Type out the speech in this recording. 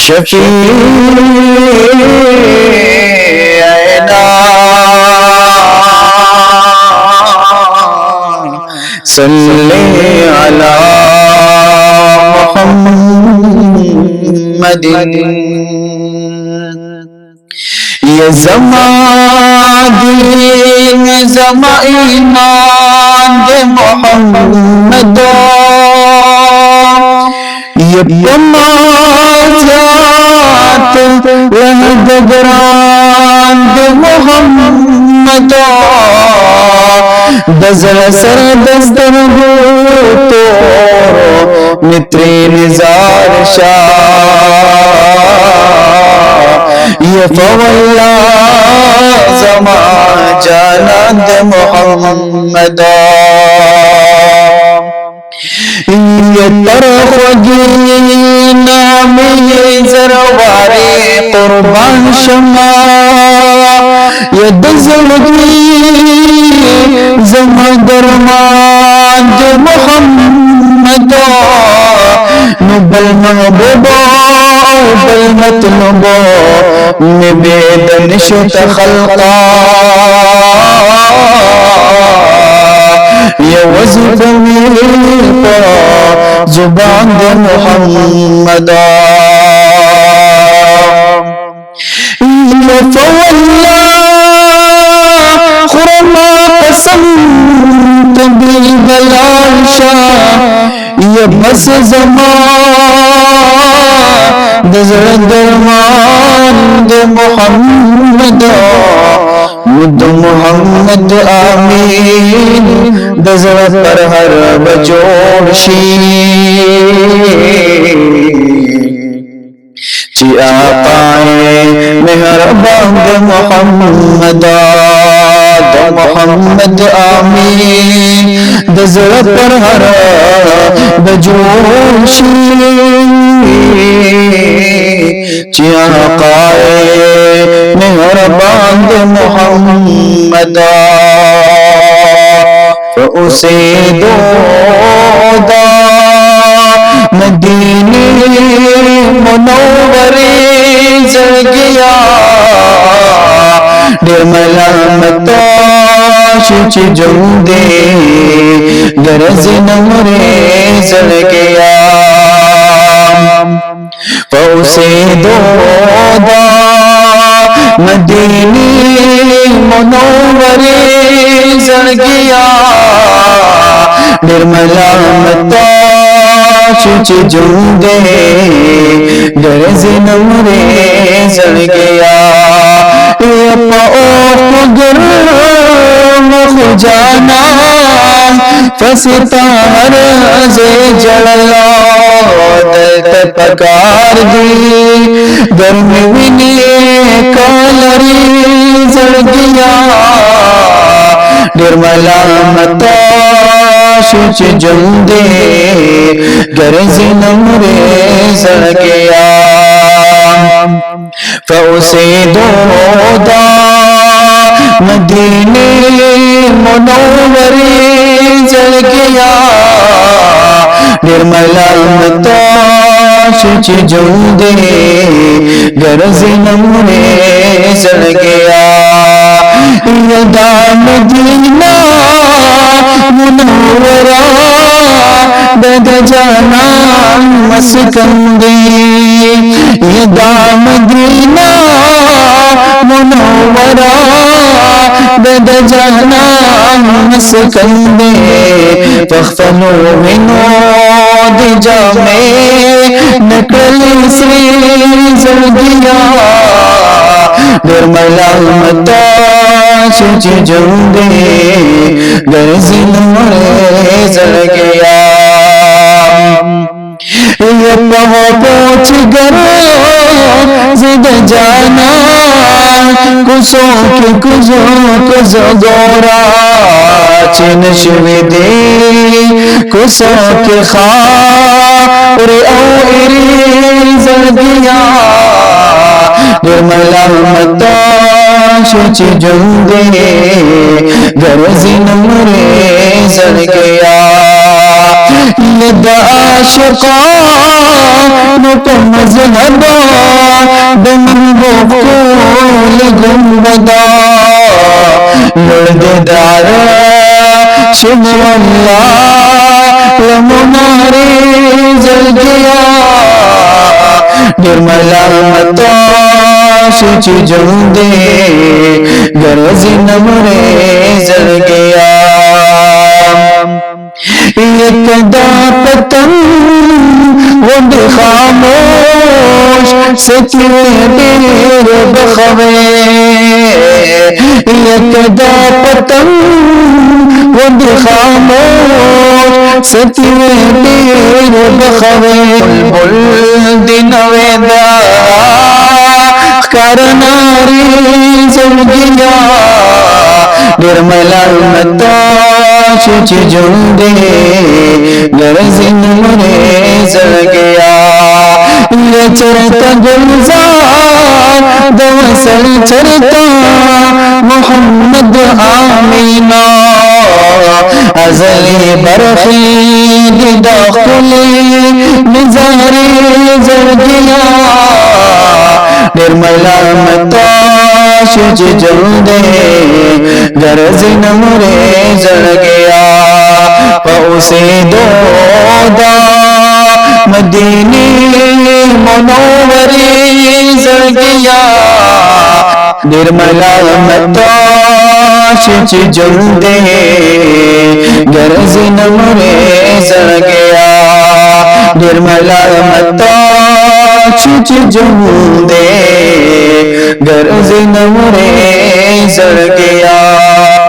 شفیعنا صلی علی محمد یہ زمان دین زمان ایمان دے محمد یہ پمازات لہدگران دے محمد دزر سر دستر گوتو متری نزار شاہ یہ فواللہ زمان جانند محمد یہ ترخوگی نامی زرواری قربان شما یہ دزلگی زمان درمان جو محمد نبل محبوبا بل مطلوبا مبید نشت خلقا یہ وظیفہ میرا زبان دے محمد یہ فواللہ خرما قسم تبی بلال شاہ یہ بس زمان دزر درمان دے محمد مد محمد آمین دزر پر ہر بچوڑ شی چی آقائے مہربان دے محمد دے محمد آمین دزر پر ہر بچوڑ شی چی آقائے مہربان دے محمد اسے دو دا مدینے منوری زرگیا در ملامتا شچ جندے گرز نمرے زرگیا فاسے دو دا مدینے منوری زرگیا در ملامتا شچ جندے گرز نمرے زرگیا اپا اوپ گرم خجانا فستا ہر زی جللا دلت پکار دی گرم ونی کالری زرگیا در ملامتا شچ جندے گرز نمرے زرگیا فاسے دو دا مدینے منوری زرگیا در ملامتا شچ جندے گرز نمرے زرگیا یدا مدینہ منورہ بد جانا مسکندی یدا مدینہ منورہ بد جانا مسکندی فاختنو منو دجا میں نکل سری زرگیا در ملامتا چچ جندے گرزن مرے زل گیا یہ پہو پوچھ گر زد جانا کسو کی کزو گورا چین شوی دی کسو کی خواہ او ایری زردیا در ملامتا شچ جندے گرزن مرے زل گیا ید عاشقان کو مذہبا دمن بکول گنبدا لڑد دارا شمر اللہ لمنارے زل گیا در ملامتا شچ جندے گرزن مرے زل گیا ایک دا پتنگ ود خاموش ستوے دیر بخوے ایک دا پتنگ ود خاموش ستوے دیر بخوے بلبل دنوے دا کرناری زل گیا در ملامتا شچ جندے گرزن مرے زل گیا یہ چرتا گلزار دوسل چرتا محمد آمینہ ازلی برخی داخلی نظاری زل گیا در ملامتا شچ جندے گرزن مرے زل گیا پاوسے دودا مدینی منوری زل گیا در ملامتا شچ جندے گرزن مرے زل گیا در ملامتا شچ جندے گرزن مرے زل گیا